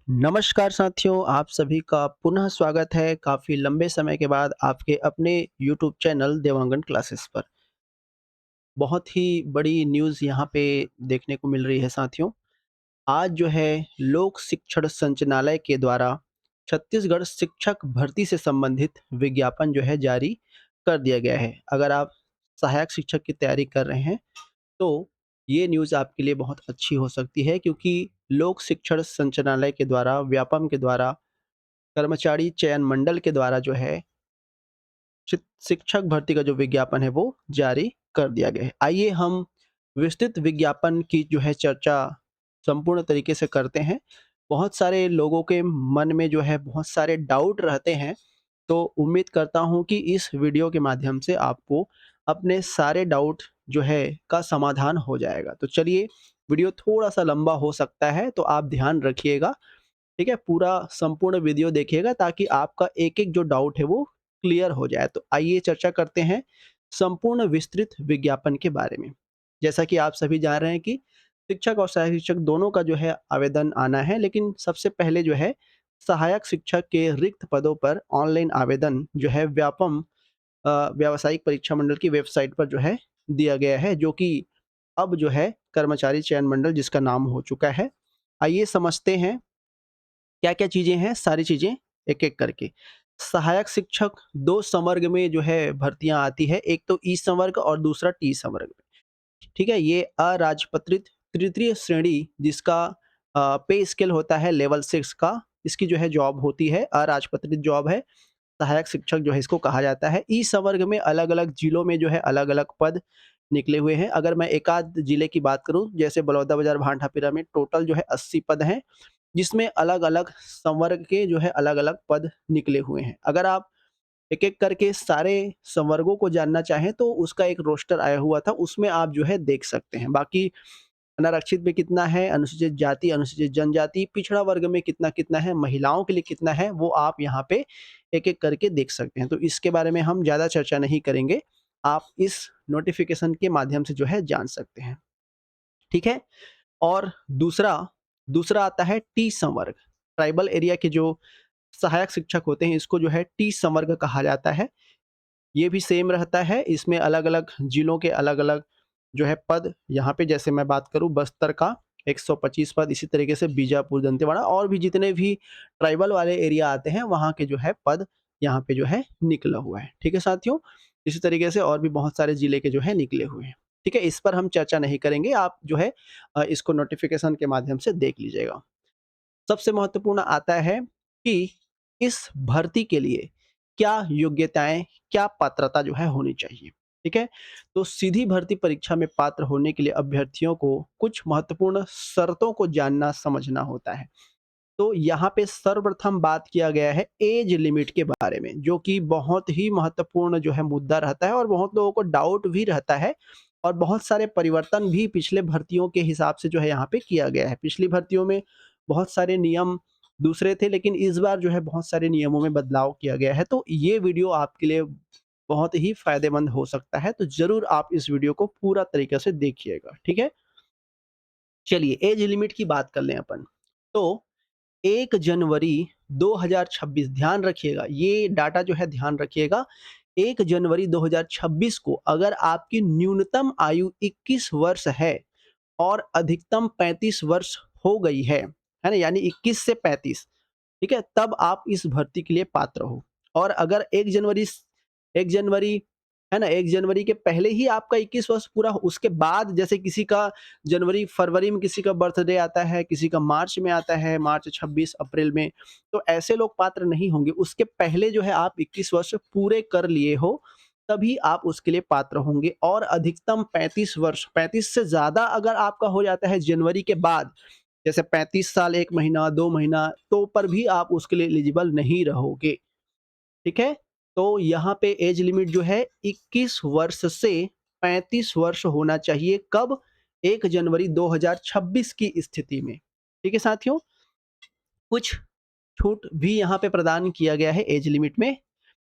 नमस्कार साथियों, आप सभी का पुनः स्वागत है काफ़ी लंबे समय के बाद आपके अपने यूट्यूब चैनल देवांगन क्लासेस पर। बहुत ही बड़ी न्यूज़ यहाँ पे देखने को मिल रही है साथियों। आज जो है लोक शिक्षण संचालनालय के द्वारा छत्तीसगढ़ शिक्षक भर्ती से संबंधित विज्ञापन जो है जारी कर दिया गया है। अगर आप सहायक शिक्षक की तैयारी कर रहे हैं तो ये न्यूज़ आपके लिए बहुत अच्छी हो सकती है क्योंकि लोक शिक्षण संचालनालय के द्वारा व्यापम के द्वारा कर्मचारी चयन मंडल के द्वारा जो है शिक्षक भर्ती का जो विज्ञापन है वो जारी कर दिया गया है। आइए हम विस्तृत विज्ञापन की जो है चर्चा संपूर्ण तरीके से करते हैं। बहुत सारे लोगों के मन में जो है बहुत सारे डाउट रहते हैं, तो उम्मीद करता हूँ कि इस वीडियो के माध्यम से आपको अपने सारे डाउट जो है का समाधान हो जाएगा। तो चलिए, वीडियो थोड़ा-सा लंबा हो सकता है तो आप ध्यान रखिएगा। ठीक है? पूरा संपूर्ण वीडियो देखिएगा ताकि आपका एक-एक जो डाउट है वो क्लियर हो जाए। तो आइए चर्चा करते हैं संपूर्ण विस्तृत विज्ञापन के बारे में। जैसा कि आप सभी जान रहे हैं कि शिक्षक और सहायक शिक्षक दोनों का जो है आवेदन आना है, लेकिन सबसे पहले जो है सहायक शिक्षक के रिक्त पदों पर ऑनलाइन आवेदन जो है व्यावसायिक परीक्षा मंडल की वेबसाइट पर जो है दिया गया है, जो कि अब जो है कर्मचारी चयन मंडल जिसका नाम हो चुका है। आइए समझते हैं क्या-क्या चीज़ें हैं, सारी चीज़ें एक-एक करके। सहायक शिक्षक 2 संवर्ग में जो है भर्तियाँ आती है, एक तो ई संवर्ग और दूसरा टी संवर्ग में। ठीक है? ये अराजपत्रित तृतीय श्रेणी जिसका पे स्केल होता है लेवल 6 का, इसकी जो है जॉब होती है, अराजपत्रित जॉब है। सहायक शिक्षक जो है इसको कहा जाता है। ई संवर्ग में अलग-अलग जिलों में जो है अलग-अलग पद निकले हुए हैं। अगर मैं एक-आध जिले की बात करूँ, जैसे बलौदाबाजार, भांटाफिरा में टोटल जो है 80 पद हैं, जिसमें अलग-अलग संवर्ग के जो है अलग-अलग पद निकले हुए हैं। अगर आप एक-एक करके सारे संवर्गों को जानना चाहें तो उसका एक रोस्टर आया हुआ था, उसमें आप जो है देख सकते हैं। बाकी अनारक्षित में कितना है, अनुसूचित जाति, अनुसूचित जनजाति, पिछड़ा वर्ग में कितना-कितना है, महिलाओं के लिए कितना है, वो आप यहाँ पे एक-एक करके देख सकते हैं। तो इसके बारे में हम ज़्यादा चर्चा नहीं करेंगे। आप इस नोटिफ़िकेशन के माध्यम से जो है जान सकते हैं। ठीक है? और दूसरा दूसरा आता है टी संवर्ग। ट्राइबल एरिया के जो सहायक शिक्षक होते हैं, इसको जो है टी संवर्ग कहा जाता है। ये भी सेम रहता है, इसमें अलग-अलग जिलों के अलग-अलग जो है पद, यहाँ पे जैसे मैं बात करूँ बस्तर का 125 पद, इसी तरीके से बीजापुर, दंतेवाड़ा और भी जितने भी ट्राइबल वाले एरिया आते हैं, वहाँ के जो है पद यहाँ पे जो है निकला हुआ है। ठीक है साथियों? इसी तरीके से और भी बहुत सारे जिले के जो है निकले हुए हैं। ठीक है? इस पर हम चर्चा नहीं करेंगे, आप जो है इसको नोटिफ़िकेशन के माध्यम से देख लीजिएगा। सबसे महत्वपूर्ण आता है कि इस भर्ती के लिए क्या योग्यताएँ, क्या पात्रता जो है होनी चाहिए, ठीक है? तो सीधी भर्ती परीक्षा में पात्र होने के लिए अभ्यर्थियों को कुछ महत्वपूर्ण शर्तों को जानना समझना होता है। तो यहाँ पे सर्वप्रथम बात किया गया है एज लिमिट के बारे में, जो कि बहुत ही महत्वपूर्ण जो है मुद्दा रहता है और बहुत लोगों को डाउट भी रहता है और बहुत सारे परिवर्तन भी पिछले भर्तियों के हिसाब से जो है यहाँ पे किया गया है। पिछली भर्तियों में बहुत सारे नियम दूसरे थे, लेकिन इस बार जो है बहुत सारे नियमों में बदलाव किया गया है। तो ये वीडियो आपके लिए बहुत ही फ़ायदेमंद हो सकता है, तो ज़रूर आप इस वीडियो को पूरा तरीके से देखिएगा, ठीक है? चलिए एज लिमिट की बात कर लें अपन। तो 1 जनवरी 2026, ध्यान रखिएगा, ये डाटा जो है ध्यान रखिएगा। 1 जनवरी 2026 को अगर आपकी न्यूनतम आयु 21 वर्ष है और अधिकतम 35 वर्ष हो गई है ना? यानी 21 से 35, ठीक है? तब आप इस भर्ती के लिए पात्र हो। और अगर 1 जनवरी है ना? 1 जनवरी के पहले ही आपका 21 वर्ष पूरा हो, उसके बाद जैसे किसी का जनवरी, फरवरी में किसी का बर्थडे आता है, किसी का मार्च में आता है, मार्च 26, अप्रैल में, तो ऐसे लोग पात्र नहीं होंगे। उसके पहले जो है आप 21 वर्ष पूरे कर लिए हो, तभी आप उसके लिए पात्र होंगे और अधिकतम 35 वर्ष, 35 से ज़्यादा अगर आपका हो जाता है जनवरी के बाद, जैसे 35 साल 1 महीना, 2 महीना, तो पर भी आप उसके लिए एलिजिबल नहीं रहोगे, ठीक है? तो यहाँ पे एज लिमिट जो है 21 वर्ष से 35 वर्ष होना चाहिए, कब? 1 जनवरी 2026 की स्थिति में, ठीक है साथियों? कुछ छूट भी यहाँ पे प्रदान किया गया है एज लिमिट में।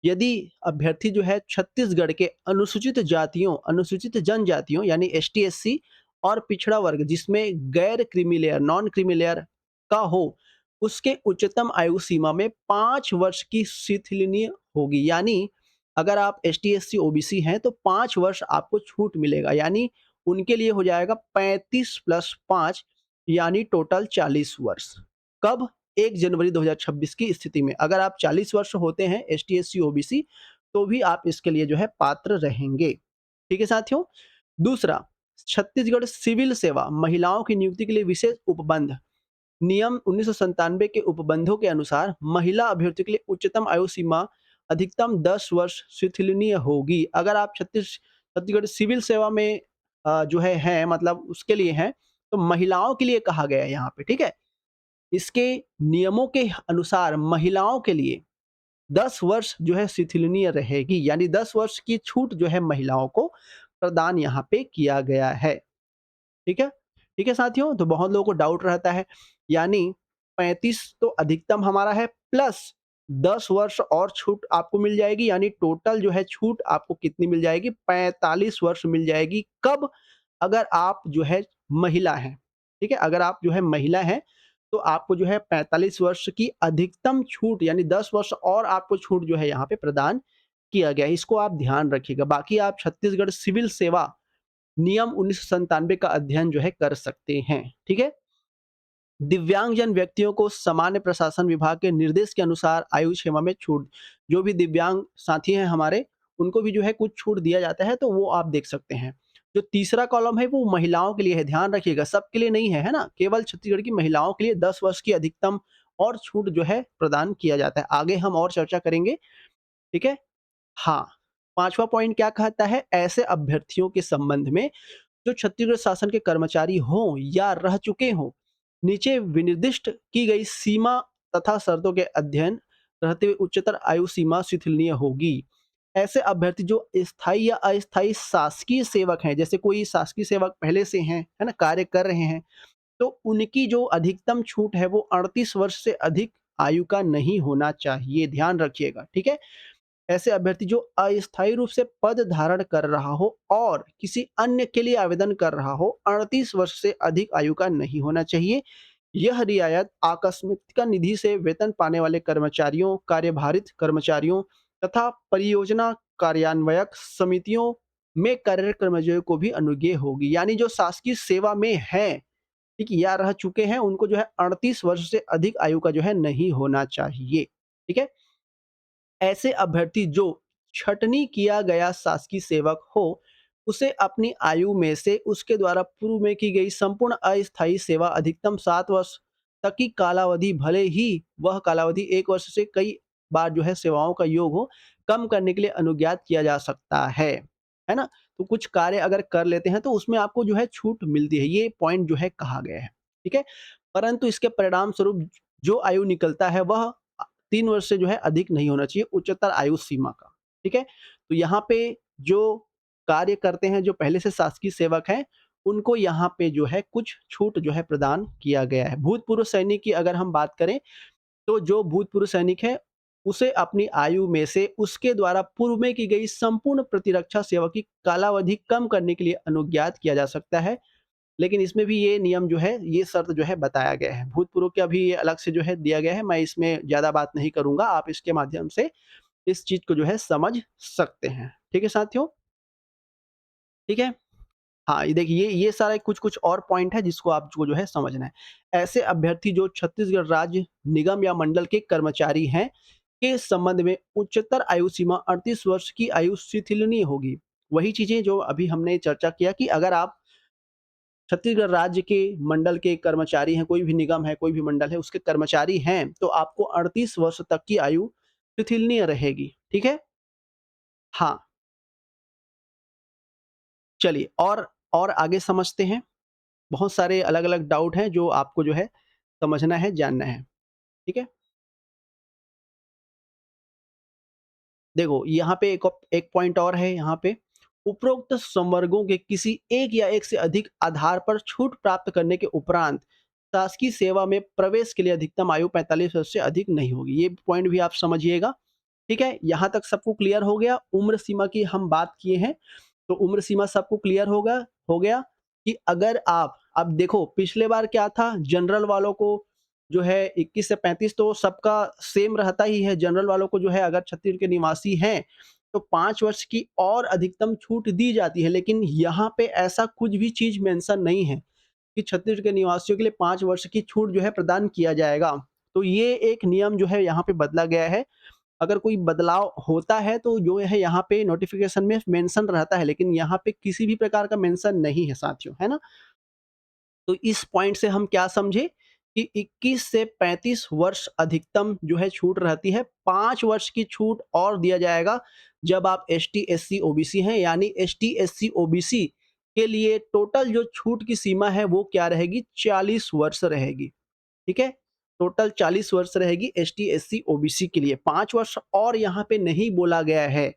यदि अभ्यर्थी जो है छत्तीसगढ़ के अनुसूचित जातियों, अनुसूचित जनजातियों यानी एसटी-एससी और पिछड़ा वर्ग जिसमें गैर creamy layer, non creamy layer का हो, उसके उच्चतम आयु सीमा में 5 वर्ष की शिथिलनीय होगी। यानी अगर आप एसटी-एससी, ओबीसी हैं तो 5 वर्ष आपको छूट मिलेगा। यानी उनके लिए हो जाएगा 35 प्लस 5 यानी टोटल 40 वर्ष। कब? 1 जनवरी 2026 की स्थिति में। अगर आप 40 वर्ष होते हैं एसटी-एससी, ओबीसी तो भी आप इसके लिए जो है पात्र रहेंगे। ठीक है साथियों? दूसरा, छत्तीसगढ़ सिविल सेवा महिलाओं की नियुक्ति के लिए विशेष उपबंध नियम 1997 के उपबंधों के अनुसार महिला अभ्यर्थियों के लिए उच्चतम आयु सीमा अधिकतम 10 वर्ष शिथिलनीय होगी। अगर आप छत्तीसगढ़ सिविल सेवा में जो है मतलब उसके लिए हैं, तो महिलाओं के लिए कहा गया है यहाँ पे, ठीक है? इसके नियमों के अनुसार महिलाओं के लिए 10 वर्ष जो है शिथिलनीय रहेगी, यानी 10 वर्ष की छूट जो है महिलाओं को प्रदान यहाँ पे किया गया है। ठीक है? ठीक है साथियों? तो बहुत लोगों को डाउट रहता है, यानी 35 तो अधिकतम हमारा है प्लस 10 वर्ष और छूट आपको मिल जाएगी, यानी टोटल जो है छूट आपको कितनी मिल जाएगी? 45 वर्ष मिल जाएगी। कब? अगर आप जो है महिला हैं। ठीक है? अगर आप जो है महिला हैं, तो आपको जो है 45 वर्ष की अधिकतम छूट यानी 10 वर्ष और आपको छूट जो है यहाँ पे प्रदान किया गया है। इसको आप ध्यान रखिएगा। बाकी आप छत्तीसगढ़ सिविल सेवा नियम 1997 का अध्ययन जो है कर सकते हैं। ठीक है? दिव्यांगजन व्यक्तियों को सामान्य प्रशासन विभाग के निर्देश के अनुसार आयु सीमा में छूट, जो भी दिव्यांग साथी हैं हमारे, उनको भी जो है कुछ छूट दिया जाता है, तो वो आप देख सकते हैं। जो तीसरा कॉलम है वो महिलाओं के लिए है, ध्यान रखिएगा, सबके लिए नहीं है, है ना? केवल छत्तीसगढ़ की महिलाओं के लिए 10 वर्ष की अधिकतम और छूट जो है प्रदान किया जाता है। आगे हम और चर्चा करेंगे, ठीक है? हाँ, 5वां पॉइंट क्या कहता है? ऐसे अभ्यर्थियों के संबंध में जो छत्तीसगढ़ शासन के कर्मचारी हों या रह चुके हों, नीचे विनिर्दिष्ट की गई सीमा तथा शर्तों के अध्ययन रहते हुए उच्चतर आयु सीमा शिथिलनीय होगी। ऐसे अभ्यर्थी जो स्थायी या अस्थायी शासकीय सेवक हैं, जैसे कोई शासकीय सेवक पहले से हैं, है ना, कार्य कर रहे हैं, तो उनकी जो अधिकतम छूट है वो 38 वर्ष से अधिक आयु का नहीं होना चाहिए, ध्यान रखिएगा, ठीक है? ऐसे अभ्यर्थी जो अस्थायी रूप से पद धारण कर रहा हो और किसी अन्य के लिए आवेदन कर रहा हो, 38 वर्ष से अधिक आयु का नहीं होना चाहिए। यह रियायत आकस्मिकता निधि से वेतन पाने वाले कर्मचारियों, कार्यभारित कर्मचारियों तथा परियोजना कार्यान्वयक समितियों में कार्यरत कर्मचारियों को भी अनुज्ञेय होगी। यानी जो शासकीय सेवा में हैं, ठीक है, या रह चुके हैं, उनको जो है 38 वर्ष से अधिक आयु का जो है नहीं होना चाहिए। ठीक है? ऐसे अभ्यर्थी जो छटनी किया गया शासकीय सेवक हो, उसे अपनी आयु में से उसके द्वारा पूर्व में की गई संपूर्ण अस्थायी सेवा अधिकतम 7 वर्ष तक की कालावधि, भले ही वह कालावधि 1 वर्ष से कई बार जो है सेवाओं का योग हो, कम करने के लिए अनुज्ञात किया जा सकता है ना? तो कुछ कार्य अगर कर लेते हैं तो उसमें आपको जो है छूट मिलती है, ये पॉइंट जो है कहा गया है, ठीक है? परंतु इसके परिणाम स्वरूप जो आयु निकलता है वह 3 वर्ष से जो है अधिक नहीं होना चाहिए उच्चतर आयु सीमा का, ठीक है? तो यहाँ पे जो कार्य करते हैं, जो पहले से शासकीय सेवक हैं, उनको यहाँ पे जो है कुछ छूट जो है प्रदान किया गया है। भूतपूर्व सैनिक की अगर हम बात करें, तो जो भूतपूर्व सैनिक है, उसे अपनी आयु में से उसके द्वारा पूर्व में की गई संपूर्ण प्रतिरक्षा सेवा की कालावधि कम करने के लिए अनुज्ञात किया जा सकता है। लेकिन इसमें भी ये नियम जो है, ये शर्त जो है बताया गया है। भूतपूर्व का भी ये अलग से जो है दिया गया है, मैं इसमें ज़्यादा बात नहीं करूँगा, आप इसके माध्यम से इस चीज़ को जो है समझ सकते हैं। ठीक है साथियों? ठीक है? हाँ, ये देखिए ये सारे कुछ-कुछ और पॉइंट है जिसको आपको जो है समझना है। ऐसे अभ्यर्थी जो छत्तीसगढ़ राज्य निगम या मंडल के कर्मचारी हैं, के संबंध में उच्चतर आयु सीमा 38 वर्ष की आयु शिथिलनीय होगी। वही चीज़ें जो अभी हमने चर्चा किया कि अगर आप छत्तीसगढ़ राज्य के मंडल के कर्मचारी हैं, कोई भी निगम है, कोई भी मंडल है, उसके कर्मचारी हैं, तो आपको 38 वर्ष तक की आयु शिथिलनीय रहेगी। ठीक है? हाँ, चलिए और आगे समझते हैं। बहुत सारे अलग-अलग डाउट हैं जो आपको जो है समझना है, जानना है। ठीक है? देखो, यहाँ पे एक पॉइंट और है यहाँ पे। उपरोक्त संवर्गों के किसी एक या एक से अधिक आधार पर छूट प्राप्त करने के उपरांत शासकीय सेवा में प्रवेश के लिए अधिकतम आयु 45 वर्ष से अधिक नहीं होगी। ये पॉइंट भी आप समझिएगा। ठीक है? यहाँ तक सबको क्लियर हो गया? उम्र सीमा की हम बात किए हैं, तो उम्र सीमा सबको क्लियर हो गया कि अगर आप अब देखो पिछले बार क्या था, जनरल वालों को जो है 21 से 35 तो सबका सेम रहता ही है। जनरल वालों को जो है अगर छत्तीसगढ़ के निवासी हैं, तो 5 वर्ष की और अधिकतम छूट दी जाती है। लेकिन यहाँ पे ऐसा कुछ भी चीज़ मेंशन नहीं है कि छत्तीसगढ़ के निवासियों के लिए 5 वर्ष की छूट जो है प्रदान किया जाएगा। तो ये एक नियम जो है यहाँ पे बदला गया है। अगर कोई बदलाव होता है तो जो है यहाँ पे नोटिफ़िकेशन में मेंशन रहता है, लेकिन यहाँ पे किसी भी प्रकार का मेंशन नहीं है साथियों, है ना? तो इस पॉइंट से हम क्या समझे कि 21 से 35 वर्ष अधिकतम जो है छूट रहती है। 5 वर्ष की छूट और दिया जाएगा जब आप एसटी, एससी, ओबीसी हैं, यानी एसटी, एससी, ओबीसी के लिए टोटल जो छूट की सीमा है वो क्या रहेगी, 40 वर्ष रहेगी। ठीक है? टोटल 40 वर्ष रहेगी एसटी, एससी, ओबीसी के लिए। 5 वर्ष और यहाँ पे नहीं बोला गया है।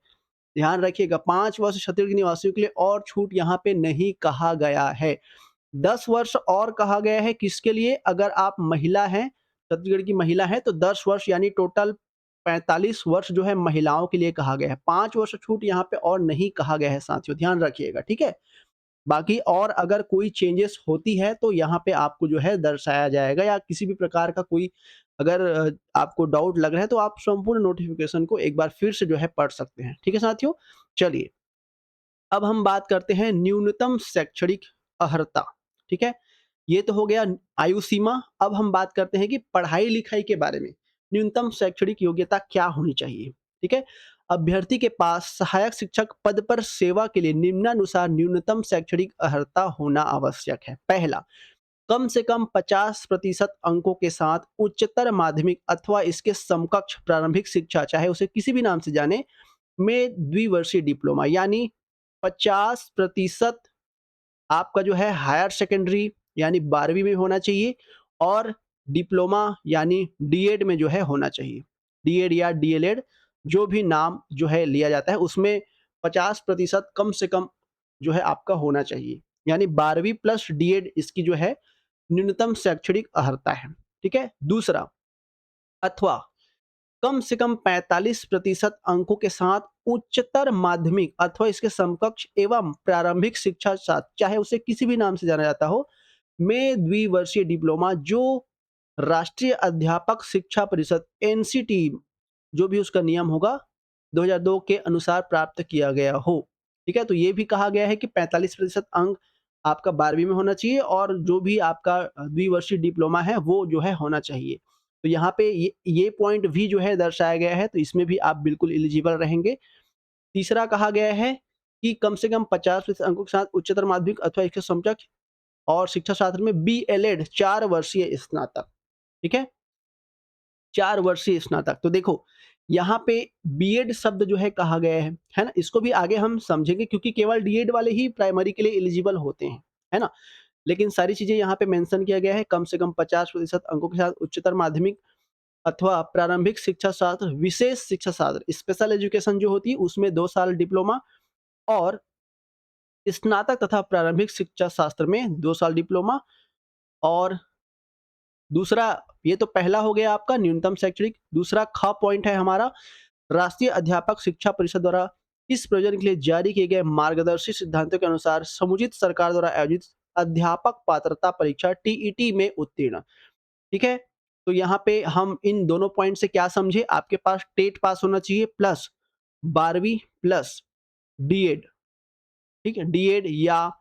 ध्यान रखिएगा, 5 वर्ष छत्तीसगढ़ के निवासियों के लिए और छूट यहाँ पे नहीं कहा गया है। 10 वर्ष और कहा गया है किसके लिए? अगर आप महिला हैं, छत्तीसगढ़ की महिला हैं, तो 10 वर्ष यानी टोटल 45 वर्ष जो है महिलाओं के लिए कहा गया है। 5 वर्ष छूट यहाँ पे और नहीं कहा गया है साथियों, ध्यान रखिएगा, ठीक है? बाकी और अगर कोई चेंजेस होती है तो यहाँ पे आपको जो है दर्शाया जाएगा, या किसी भी प्रकार का कोई अगर आपको डाउट लग रहा है तो आप संपूर्ण नोटिफ़िकेशन को एक बार फिर से जो है पढ़ सकते हैं। ठीक है साथियों? चलिए, अब हम बात करते हैं न्यूनतम शैक्षणिक अर्हता, ठीक है? ये तो हो गया आयु सीमा। अब हम बात करते हैं कि पढ़ाई-लिखाई के बारे में। न्यूनतम शैक्षणिक योग्यता क्या होनी चाहिए? ठीक है? अभ्यर्थी के पास सहायक शिक्षक पद पर सेवा के लिए निम्नानुसार न्यूनतम शैक्षणिक अर्हता होना आवश्यक है। पहला, कम से कम 50% अंकों के साथ उच्चतर माध्यमिक अथवा इसके समकक्ष प्रारंभिक शिक्षा, चाहे उसे किसी भी नाम से जाने, में द्विवर्षीय डिप्लोमा, यानी 50% आपका जो है हायर सेकेंडरी यानी 12वीं में होना चाहिए, और डिप्लोमा यानी डीएड में जो है होना चाहिए। डीएड या डीएलएड जो भी नाम जो है लिया जाता है उसमें 50% कम से कम जो है आपका होना चाहिए। यानी 12वीं प्लस डीएड इसकी जो है न्यूनतम शैक्षणिक अर्हता है। ठीक है? दूसरा, अथवा कम से कम 45% अंकों के साथ उच्चतर माध्यमिक अथवा इसके समकक्ष एवं प्रारंभिक शिक्षा साथ, चाहे उसे किसी भी नाम से जाना जाता हो, में द्विवर्षीय डिप्लोमा जो राष्ट्रीय अध्यापक शिक्षा परिषद एनसीटी जो भी उसका नियम होगा 2002 के अनुसार प्राप्त किया गया हो। ठीक है? तो ये भी कहा गया है कि 45% अंक आपका 12वीं में होना चाहिए, और जो भी आपका द्विवर्षीय डिप्लोमा है वो जो है होना चाहिए। तो यहाँ पे ये पॉइंट भी जो है दर्शाया गया है, तो इसमें भी आप बिल्कुल एलिजिबल रहेंगे। तीसरा कहा गया है कि कम से कम 50% अंकों के साथ उच्चतर माध्यमिक अथवा इसके समकक्ष और शिक्षा शास्त्र में बीएलएड 4 वर्षीय स्नातक, ठीक है? 4 वर्षीय स्नातक। तो देखो, यहाँ पे बीएड शब्द जो है कहा गया है ना? इसको भी आगे हम समझेंगे क्योंकि केवल डीएड वाले ही प्राइमरी के लिए एलिजिबल होते हैं, है ना? लेकिन सारी चीज़ें यहाँ पे मेंशन किया गया है, कम से कम 50% अंकों के साथ उच्चतर माध्यमिक अथवा प्रारंभिक शिक्षा शास्त्र, विशेष शिक्षा शास्त्र, स्पेशल एजुकेशन जो होती है उसमें 2 साल डिप्लोमा, और स्नातक तथा प्रारंभिक शिक्षा शास्त्र में 2 साल डिप्लोमा। और दूसरा, ये तो पहला हो गया आपका न्यूनतम शैक्षणिक। दूसरा ख पॉइंट है हमारा, राष्ट्रीय अध्यापक शिक्षा परिषद द्वारा इस प्रयोजन के लिए जारी किए गए मार्गदर्शी सिद्धांतों के अनुसार समुचित सरकार द्वारा आयोजित अध्यापक पात्रता परीक्षा टीईटी में उत्तीर्ण। ठीक है? तो यहाँ पे हम इन दोनों पॉइंट से क्या समझे, आपके पास टेट पास होना चाहिए प्लस 12वीं प्लस डीएड, ठीक है? डीएड या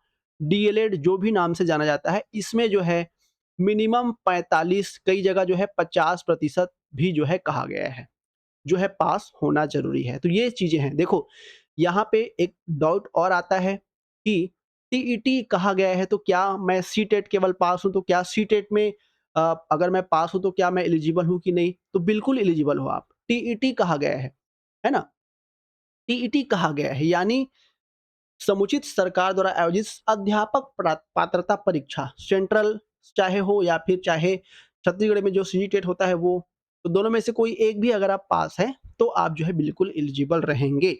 डीएलएड जो भी नाम से जाना जाता है, इसमें जो है मिनिमम 45, कई जगह जो है 50% भी जो है कहा गया है, जो है पास होना ज़रूरी है। तो ये चीज़ें हैं। देखो, यहाँ पे एक डाउट और आता है कि टीईटी कहा गया है, तो क्या मैं सीटेट केवल पास हूँ, तो क्या सीटेट में अगर मैं पास हूँ तो क्या मैं एलिजिबल हूँ कि नहीं? तो बिल्कुल एलिजिबल हो आप। टीईटी कहा गया है ना? टीईटी कहा गया है यानी समुचित सरकार द्वारा आयोजित अध्यापक पात्रता परीक्षा, सेंट्रल चाहे हो या फिर चाहे छत्तीसगढ़ में जो सीटेट होता है वो, तो दोनों में से कोई एक भी अगर आप पास हैं तो आप जो है बिल्कुल एलिजिबल रहेंगे।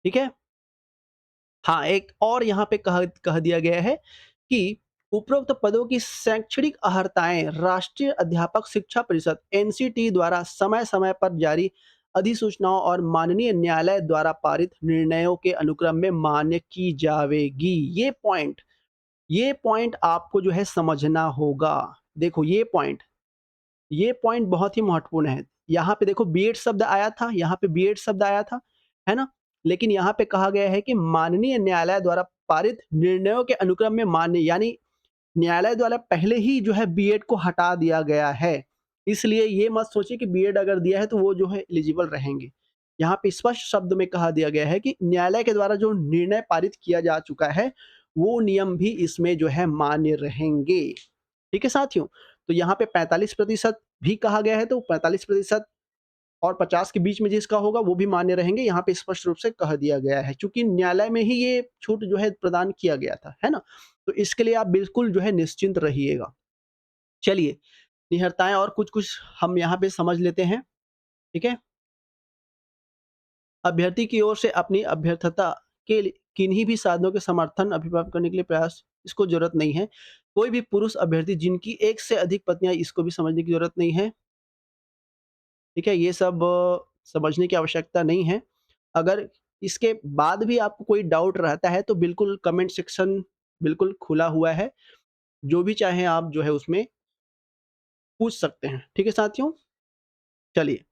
ठीक है? हाँ, एक और यहाँ पे कह कह दिया गया है कि उपरोक्त पदों की शैक्षणिक अर्हताएँ राष्ट्रीय अध्यापक शिक्षा परिषद एनसीटी द्वारा समय-समय पर जारी अधिसूचनाओं और माननीय न्यायालय द्वारा पारित निर्णयों के अनुक्रम में मान्य की जावेगी। ये पॉइंट आपको जो है समझना होगा। देखो, ये पॉइंट ये पॉइंट बहुत ही महत्वपूर्ण है। यहाँ पे देखो बीएड शब्द आया था, यहाँ पे बीएड शब्द आया था, है ना? लेकिन यहाँ पे कहा गया है कि माननीय न्यायालय द्वारा पारित निर्णयों के अनुक्रम में मान्य, यानी न्यायालय द्वारा पहले ही जो है बीएड को हटा दिया गया है। इसलिए ये मत सोचिए कि बीएड अगर दिया है तो वो जो है एलिजिबल रहेंगे। यहाँ पे स्पष्ट शब्द में कहा दिया गया है कि न्यायालय के द्वारा जो निर्णय पारित किया जा चुका है, वो नियम भी इसमें जो है मान्य रहेंगे। ठीक है साथियों? तो यहाँ पे 45% भी कहा गया है, तो 45% और 50 के बीच में जिसका होगा वो भी मान्य रहेंगे, यहाँ पे स्पष्ट रूप से कह दिया गया है। चूँकि न्यायालय में ही ये छूट जो है प्रदान किया गया था, है ना? तो इसके लिए आप बिल्कुल जो है निश्चिंत रहिएगा। चलिए, निहरताएँ और कुछ-कुछ हम यहाँ पे समझ लेते हैं, ठीक है? अभ्यर्थी की ओर से अपनी अभ्यर्थता के लिए किन्हीं भी साधनों के समर्थन अभिप्राप्त करने के लिए प्रयास, इसको ज़रूरत नहीं है। कोई भी पुरुष अभ्यर्थी जिनकी 1 से अधिक पत्नियाँ, इसको भी समझने की ज़रूरत नहीं है। ठीक है? ये सब समझने की आवश्यकता नहीं है। अगर इसके बाद भी आपको कोई डाउट रहता है तो बिल्कुल कमेंट सेक्शन बिल्कुल खुला हुआ है। जो भी चाहें आप जो है उसमें पूछ सकते हैं। ठीक है साथियों? चलिए,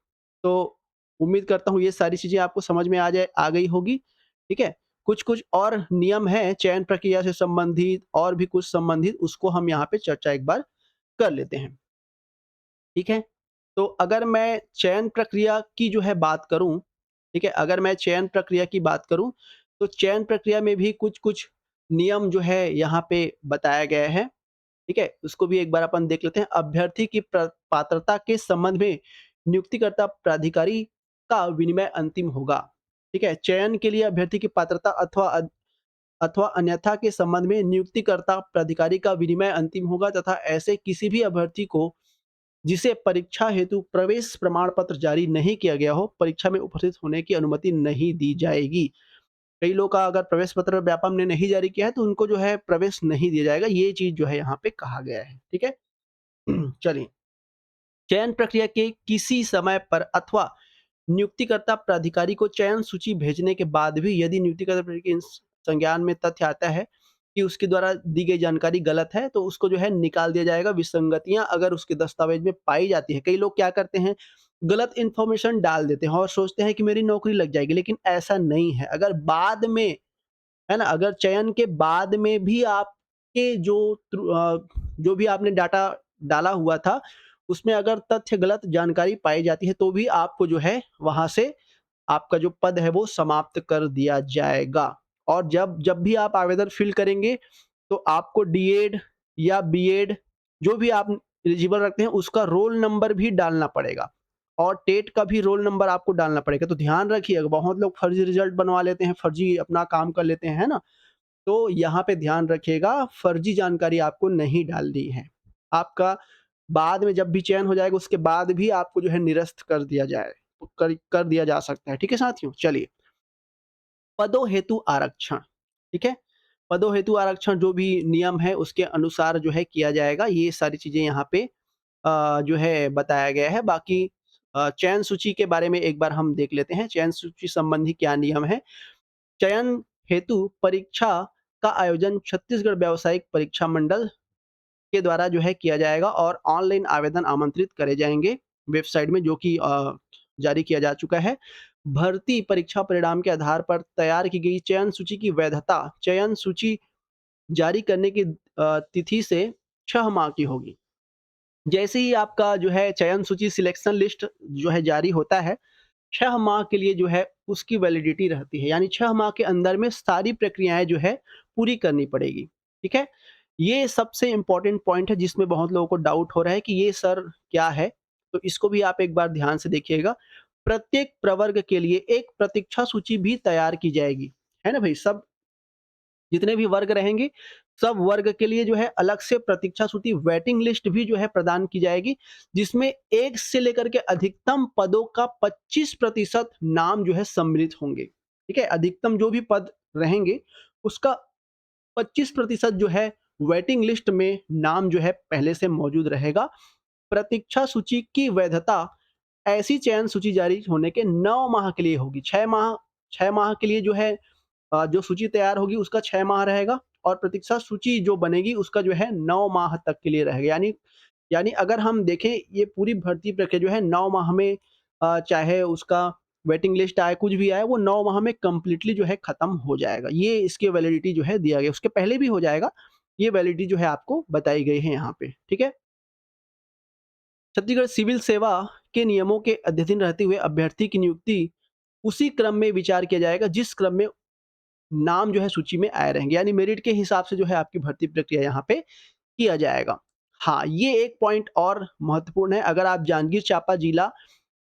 तो उम्मीद करता हूँ ये सारी चीज़ें आपको समझ में आ गई होगी। ठीक है? कुछ-कुछ और नियम हैं चयन प्रक्रिया से संबंधित, और भी कुछ संबंधित, उसको हम यहाँ पे चर्चा एक बार कर लेते हैं। ठीक है? तो अगर मैं चयन प्रक्रिया की जो है बात करूँ, ठीक है? अगर मैं चयन प्रक्रिया की बात करूँ, तो चयन प्रक्रिया में भी कुछ-कुछ नियम जो है यहाँ पे बताया गया है, ठीक है? उसको भी एक बार अपन देख लेते हैं। अभ्यर्थी की पात्रता के संबंध में नियुक्तिकर्ता प्राधिकारी का विनिमय अंतिम होगा, ठीक है? चयन के लिए अभ्यर्थी की पात्रता अथवा अन्यथा के संबंध में नियुक्तिकर्ता प्राधिकारी का विनिमय अंतिम होगा, तथा ऐसे किसी भी अभ्यर्थी को जिसे परीक्षा हेतु प्रवेश प्रमाण पत्र जारी नहीं किया गया हो, परीक्षा में उपस्थित होने की अनुमति नहीं दी जाएगी। कई लोग का अगर प्रवेश पत्र व्यापम ने नहीं जारी किया है तो उनको जो है प्रवेश नहीं दिया जाएगा। ये चीज़ जो है यहाँ पे कहा गया है। ठीक है? चलिए, चयन प्रक्रिया के किसी समय पर अथवा नियुक्तिकर्ता प्राधिकारी को चयन सूची भेजने के बाद भी यदि नियुक्तिकर्ता प्राधिकारी के इस संज्ञान में तथ्य आता है कि उसके द्वारा दी गई जानकारी गलत है, तो उसको जो है निकाल दिया जाएगा। विसंगतियाँ अगर उसके दस्तावेज में पाई जाती है, कई लोग क्या करते हैं, गलत इन्फॉर्मेशन डाल देते हैं और सोचते हैं कि मेरी नौकरी लग जाएगी, लेकिन ऐसा नहीं है। अगर बाद में, है ना? अगर चयन के बाद में भी आपके जो भी आपने डाटा डाला हुआ था, उसमें अगर तथ्य गलत जानकारी पाई जाती है, तो भी आपको जो है वहाँ से आपका जो पद है वो समाप्त कर दिया जाएगा। और जब जब भी आप आवेदन फ़िल करेंगे, तो आपको डीएड या बीएड जो भी आप एलिजिबल रखते हैं, उसका रोल नंबर भी डालना पड़ेगा, और टेट का भी रोल नंबर आपको डालना पड़ेगा। तो ध्यान रखिएगा, बहुत लोग फर्जी रिज़ल्ट बनवा लेते हैं, फर्जी अपना काम कर लेते हैं, है ना? तो यहाँ पे ध्यान रखिएगा, फर्जी जानकारी आपको नहीं डालनी है। आपका बाद में जब भी चयन हो जाएगा, उसके बाद भी आपको जो है निरस्त कर दिया जा सकता है। ठीक है साथियों? चलिए, पदों हेतु आरक्षण, ठीक है? पदों हेतु आरक्षण जो भी नियम है उसके अनुसार जो है किया जाएगा। ये सारी चीज़ें यहाँ पे जो है बताया गया है। बाकी चयन सूची के बारे में एक बार हम देख लेते हैं। चयन सूची संबंधी क्या नियम है? चयन हेतु परीक्षा का आयोजन छत्तीसगढ़ व्यावसायिक परीक्षा मंडल के द्वारा जो है किया जाएगा, और ऑनलाइन आवेदन आमंत्रित करे जाएँगे वेबसाइट में, जो कि जारी किया जा चुका है। भर्ती परीक्षा परिणाम के आधार पर तैयार की गई चयन सूची की वैधता चयन सूची जारी करने की तिथि से 6 माह की होगी। जैसे ही आपका जो है चयन सूची सिलेक्शन लिस्ट जो है जारी होता है, 6 माह के लिए जो है उसकी वैलिडिटी रहती है। यानी 6 माह के अंदर में सारी प्रक्रियाएँ जो है पूरी करनी पड़ेगी। ठीक है? ये सबसे इम्पोर्टेंट पॉइंट है जिसमें बहुत लोगों को डाउट हो रहा है कि ये सर क्या है? तो इसको भी आप एक बार ध्यान से देखिएगा। प्रत्येक प्रवर्ग के लिए एक प्रतीक्षा सूची भी तैयार की जाएगी। है ना भई? सब जितने भी वर्ग रहेंगे, सब वर्ग के लिए जो है अलग से प्रतीक्षा सूची वेटिंग लिस्ट भी जो है प्रदान की जाएगी, जिसमें 1 से लेकर के अधिकतम पदों का 25% नाम जो है सम्मिलित होंगे। ठीक है? अधिकतम जो भी पद रहेंगे, उसका 25% जो है वेटिंग लिस्ट में नाम जो है पहले से मौजूद रहेगा। प्रतीक्षा सूची की वैधता ऐसी चयन सूची जारी होने के 9 माह के लिए होगी। 6 माह के लिए जो है जो सूची तैयार होगी उसका 6 माह रहेगा, और प्रतीक्षा सूची जो बनेगी उसका जो है 9 माह तक के लिए रहेगा। यानी यानी अगर हम देखें ये पूरी भर्ती प्रक्रिया जो है 9 माह में चाहे उसका वेटिंग लिस्ट आए, कुछ भी आए, वो 9 माह में कंप्लीटली जो है खत्म हो जाएगा। ये इसकी वैलिडिटी जो है दिया गया, उसके पहले भी हो जाएगा। ये वैलिडिटी जो है आपको बताई गई है यहाँ पे, ठीक है? छत्तीसगढ़ सिविल सेवा के नियमों के अध्ययन रहते हुए अभ्यर्थी की नियुक्ति उसी क्रम में विचार किया जाएगा जिस क्रम में नाम जो है सूची में आए रहेंगे, यानी मेरिट के हिसाब से जो है आपकी भर्ती प्रक्रिया यहाँ पे किया जाएगा। हाँ, ये एक पॉइंट और महत्वपूर्ण है, अगर आप जांजगीर चांपा जिला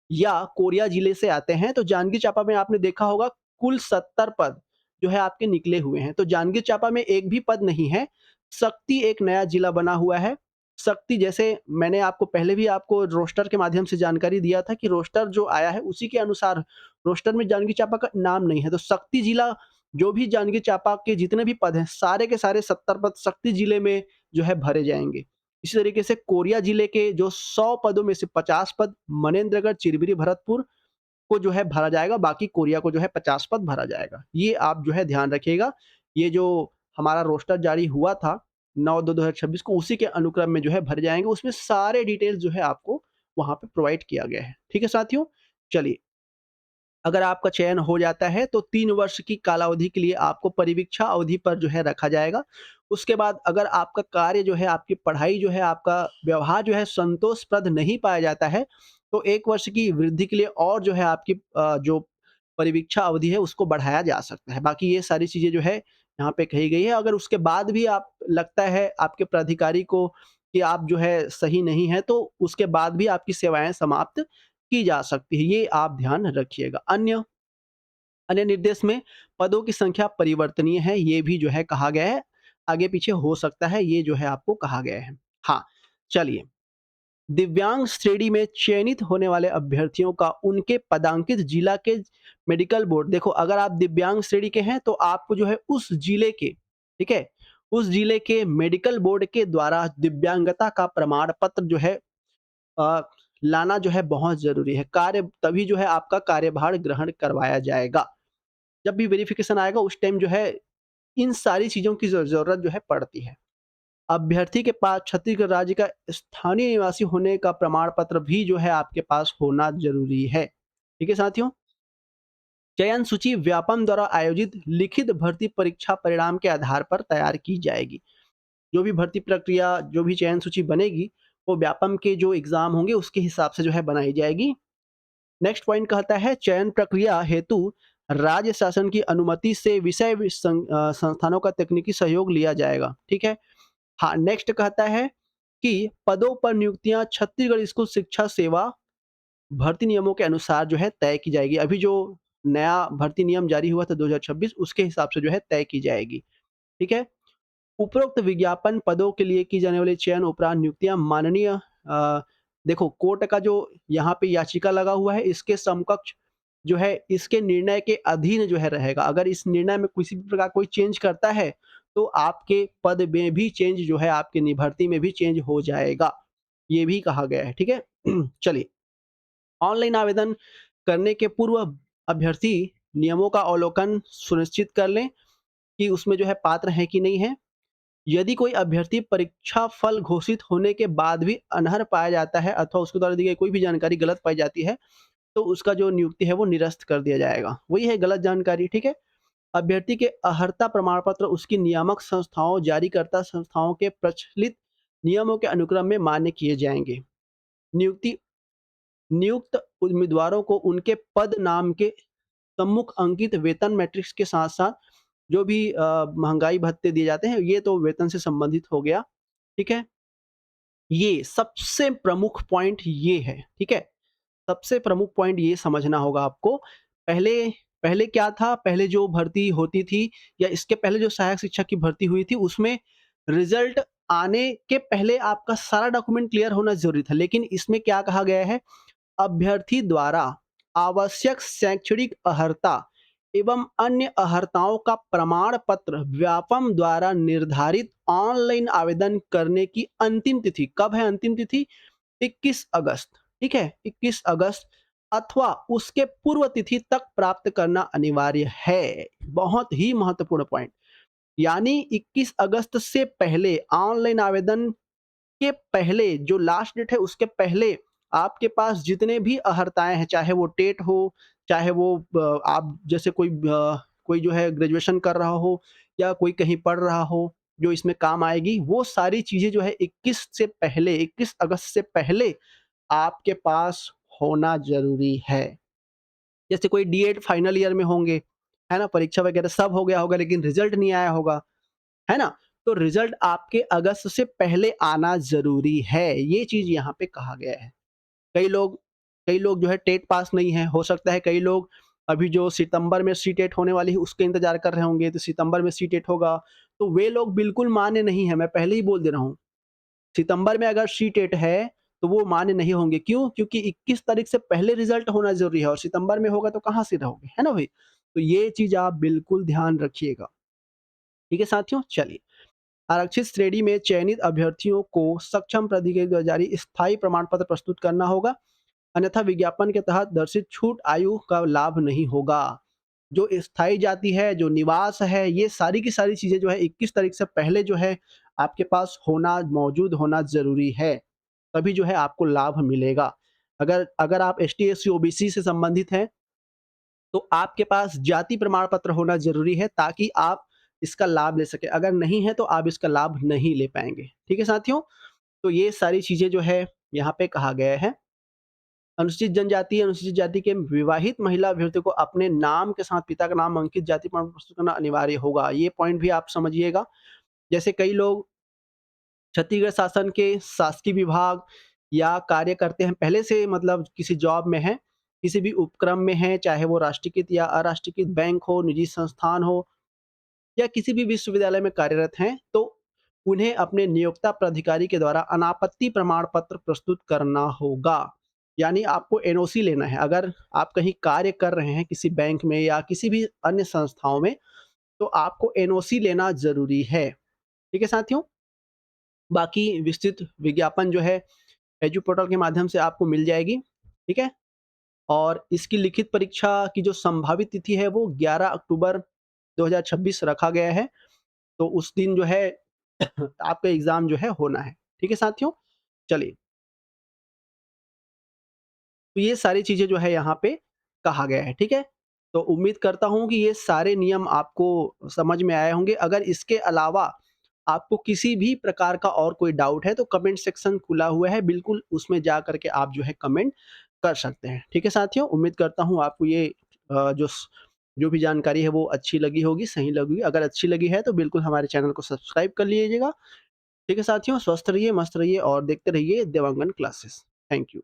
या कोरिया जिले से आते हैं, तो जांजगीर चांपा में आपने देखा होगा कुल 70 पद जो है आपके निकले हुए हैं। तो जांजगीर चांपा में एक भी पद नहीं है। शक्ति एक नया जिला बना हुआ है। शक्ति, जैसे मैंने आपको पहले भी आपको रोस्टर के माध्यम से जानकारी दिया था कि रोस्टर जो आया है उसी के अनुसार रोस्टर में जांजगीर चांपा का नाम नहीं है। तो शक्ति जिला, जो भी जांजगीर चांपा के जितने भी पद हैं, सारे के सारे 70 पद शक्ति जिले में जो है भरे जाएँगे। इसी तरीके से कोरिया जिले के जो 100 पदों में से 50 पद मनेंद्रगढ़, चिरबिरी, भरतपुर को जो है भरा जाएगा, बाकी कोरिया को जो है 50 पद भरा जाएगा। ये आप जो है ध्यान रखिएगा। ये जो हमारा रोस्टर जारी हुआ था 9/2/2026 को, उसी के अनुक्रम में जो है भरे जाएँगे। उसमें सारे डिटेल्स जो है आपको वहाँ पे प्रोवाइड किया गया है। ठीक है साथियों? चलिए, अगर आपका चयन हो जाता है तो 3 वर्ष की कालावधि के लिए आपको परिवीक्षा अवधि पर जो है रखा जाएगा। उसके बाद अगर आपका कार्य जो है, आपकी पढ़ाई जो है, आपका व्यवहार जो है संतोषप्रद नहीं पाया जाता है, तो 1 वर्ष की वृद्धि के लिए और जो है आपकी जो परिवीक्षा अवधि है उसको बढ़ाया जा सकता है। बाकी ये सारी चीज़ें जो है यहाँ पे कही गई है। अगर उसके बाद भी आप लगता है आपके प्राधिकारी को कि आप जो है सही नहीं है, तो उसके बाद भी आपकी सेवाएँ समाप्त की जा सकती है। ये आप ध्यान रखिएगा। अन्य अन्य निर्देश में पदों की संख्या परिवर्तनीय है, ये भी जो है कहा गया है। आगे-पीछे हो सकता है, ये जो है आपको कहा गया है। हाँ, चलिए, दिव्यांग श्रेणी में चयनित होने वाले अभ्यर्थियों का उनके पदांकित जिला के मेडिकल बोर्ड, देखो अगर आप दिव्यांग श्रेणी के हैं तो आपको जो है उस जिले के, ठीक है? उस जिले के मेडिकल बोर्ड के द्वारा दिव्यांगता का प्रमाण पत्र जो है अ, लाना जो है बहुत ज़रूरी है। कार्य तभी जो है आपका कार्यभार ग्रहण करवाया जाएगा। जब भी वेरिफ़िकेशन आएगा उस टाइम जो है इन सारी चीज़ों की ज़रूरत जो है पड़ती है। अभ्यर्थी के पास छत्तीसगढ़ राज्य का स्थानीय निवासी होने का प्रमाण पत्र भी जो है आपके पास होना ज़रूरी है। ठीक है साथियों? चयन सूची व्यापम द्वारा आयोजित लिखित भर्ती परीक्षा परिणाम के आधार पर तैयार की जाएगी। जो भी भर्ती प्रक्रिया, जो भी चयन सूची बनेगी, वो व्यापम के जो एग्ज़ाम होंगे उसके हिसाब से जो है बनाई जाएगी। नेक्स्ट पॉइंट कहता है चयन प्रक्रिया हेतु राज्य शासन की अनुमति से संस्थानों का तकनीकी सहयोग लिया जाएगा। ठीक है? हाँ, नेक्स्ट कहता है कि पदों पर नियुक्तियाँ छत्तीसगढ़ स्कूल शिक्षा सेवा भर्ती नियमों के अनुसार जो है तय की जाएगी। अभी जो नया भर्ती नियम जारी हुआ था 2026, उसके हिसाब से जो है तय की जाएगी। ठीक है? उपरोक्त विज्ञापन पदों के लिए की जाने वाली चयन उपरांत नियुक्तियाँ माननीय देखो कोर्ट का जो यहाँ पे याचिका लगा हुआ है, इसके समकक्ष जो है इसके निर्णय के अधीन जो है रहेगा। अगर इस निर्णय में किसी भी प्रकार कोई चेंज करता है, तो आपके पद में भी चेंज जो है, आपकी भर्ती में भी चेंज हो जाएगा। ये भी कहा गया है, ठीक है? चलिए, ऑनलाइन आवेदन करने के पूर्व अभ्यर्थी नियमों का अवलोकन सुनिश्चित कर लें कि उसमें जो है पात्र हैं कि नहीं हैं। यदि कोई अभ्यर्थी परीक्षा फल घोषित होने के बाद भी अनर्ह पाया जाता है अथवा उसके द्वारा दी गई कोई भी जानकारी गलत पाई जाती है, तो उसका जो नियुक्ति है वो निरस्त कर दिया जाएगा। वही है गलत जानकारी, ठीक है? अभ्यर्थी के अर्हता प्रमाण पत्र उसकी नियामक संस्थाओं, जारीकर्ता संस्थाओं के प्रचलित नियमों के अनुक्रम में मान्य किए जाएँगे। नियुक्ति नियुक्त उम्मीदवारों को उनके पद नाम के सम्मुख अंकित वेतन मैट्रिक्स के साथ-साथ जो भी महँगाई भत्ते दिए जाते हैं, ये तो वेतन से संबंधित हो गया, ठीक है? ये सबसे प्रमुख पॉइंट ये है, ठीक है? सबसे प्रमुख पॉइंट ये समझना होगा आपको। पहले पहले क्या था, पहले जो भर्ती होती थी या इसके पहले जो सहायक शिक्षक की भर्ती हुई थी, उसमें रिज़ल्ट आने के पहले आपका सारा डॉक्यूमेंट क्लियर होना ज़रूरी था। लेकिन इसमें क्या कहा गया है, अभ्यर्थी द्वारा आवश्यक शैक्षणिक अर्हता एवं अन्य अर्हताओं का प्रमाण पत्र व्यापम द्वारा निर्धारित ऑनलाइन आवेदन करने की अंतिम तिथि कब है? अंतिम तिथि 21 अगस्त, ठीक है? 21 अगस्त अथवा उसके पूर्व तिथि तक प्राप्त करना अनिवार्य है। बहुत ही महत्वपूर्ण पॉइंट। यानी 21 अगस्त से पहले ऑनलाइन आवेदन के पहले जो लास्ट डेट है उसके पहले आपके पास जितने भी अर्हताएँ हैं, चाहे वो टेट हो, चाहे वो आप जैसे कोई जो है ग्रेजुएशन कर रहा हो या कोई कहीं पढ़ रहा हो, जो इसमें काम आएगी, वो सारी चीज़ें जो है 21 अगस्त से पहले आपके पास होना ज़रूरी है। जैसे कोई डीएड फाइनल ईयर में होंगे, है ना? परीक्षा वगैरह सब हो गया होगा लेकिन रिज़ल्ट नहीं आया होगा, है ना? तो रिज़ल्ट आपके अगस्त से पहले आना ज़रूरी है, ये चीज़ यहाँ पे कहा गया है। कई लोग कई लोग जो है टेट पास नहीं हैं, हो सकता है कई लोग अभी जो सितंबर में सीटेट होने वाली है उसका इंतज़ार कर रहे होंगे, तो सितंबर में सीटेट होगा, तो वे लोग बिल्कुल मान्य नहीं हैं, मैं पहले ही बोल दे रहा हूँ। सितंबर में अगर सीटेट है, तो वो मान्य नहीं होंगे, क्यों? क्योंकि 21 तारीख से पहले रिज़ल्ट होना ज़रूरी है और सितंबर में होगा तो कहाँ से रहोगे, है ना भई? तो ये चीज़ आप बिल्कुल ध्यान रखिएगा। ठीक है साथियों? चलिए, आरक्षित श्रेणी में चयनित अभ्यर्थियों को सक्षम प्राधिकारी द्वारा जारी स्थायी प्रमाण पत्र प्रस्तुत करना होगा, अन्यथा विज्ञापन के तहत दर्शित छूट आयु का लाभ नहीं होगा। जो स्थायी जाति है, जो निवास है, ये सारी की सारी चीज़ें जो है 21 तारीख से पहले जो है आपके पास मौजूद होना ज़रूरी है, तभी जो है आपको लाभ मिलेगा। अगर अगर आप एसटी, एससी, ओबीसी से संबंधित हैं, तो आपके पास जाति प्रमाण पत्र होना ज़रूरी है ताकि आप इसका लाभ ले सकें। अगर नहीं है तो आप इसका लाभ नहीं ले पाएँगे। ठीक है साथियों? तो ये सारी चीज़ें जो है यहाँ पे कहा गया है। अनुसूचित जनजाति, अनुसूचित जाति के विवाहित महिला अभ्यर्थी को अपने नाम के साथ पिता का नाम अंकित जाति प्रमाण पत्र प्रस्तुत करना अनिवार्य होगा। ये पॉइंट भी आप समझिएगा। जैसे कई लोग छत्तीसगढ़ शासन के शासकीय विभाग या कार्य करते हैं, पहले से मतलब किसी जॉब में हैं, किसी भी उपक्रम में हैं, चाहे वो राष्ट्रीयकृत या अराष्ट्रीयकृत बैंक हो, निजी संस्थान हो या किसी भी विश्वविद्यालय में कार्यरत हैं, तो उन्हें अपने नियोक्ता प्राधिकारी के द्वारा अनापत्ति प्रमाण पत्र प्रस्तुत करना होगा। यानी आपको एनओसी लेना है। अगर आप कहीं कार्य कर रहे हैं किसी बैंक में या किसी भी अन्य संस्थाओं में, तो आपको एनओसी लेना ज़रूरी है। ठीक है साथियों? बाकी विस्तृत विज्ञापन जो है एजू पोर्टल के माध्यम से आपको मिल जाएगी। ठीक है? और इसकी लिखित परीक्षा की जो संभावित तिथि है वो 11 अक्टूबर 2026 रखा गया है। तो उस दिन जो है आपका एग्ज़ाम जो है होना है। ठीक है साथियों? चलिए, तो ये सारी चीज़ें जो है यहाँ पे कहा गया है, ठीक है? तो उम्मीद करता हूँ कि ये सारे नियम आपको समझ में आए होंगे। अगर इसके अलावा आपको किसी भी प्रकार का और कोई डाउट है तो कमेंट सेक्शन खुला हुआ है, बिल्कुल उसमें जा कर के आप जो है कमेंट कर सकते हैं। ठीक है साथियों? उम्मीद करता हूँ आपको ये जो भी जानकारी है वो अच्छी लगी होगी, सही लगी होगी। अगर अच्छी लगी है तो बिल्कुल हमारे चैनल को सब्सक्राइब कर लीजिएगा। ठीक है साथियों, स्वस्थ रहिए, मस्त रहिए और देखते रहिए देवांगन क्लासेस। Thank you.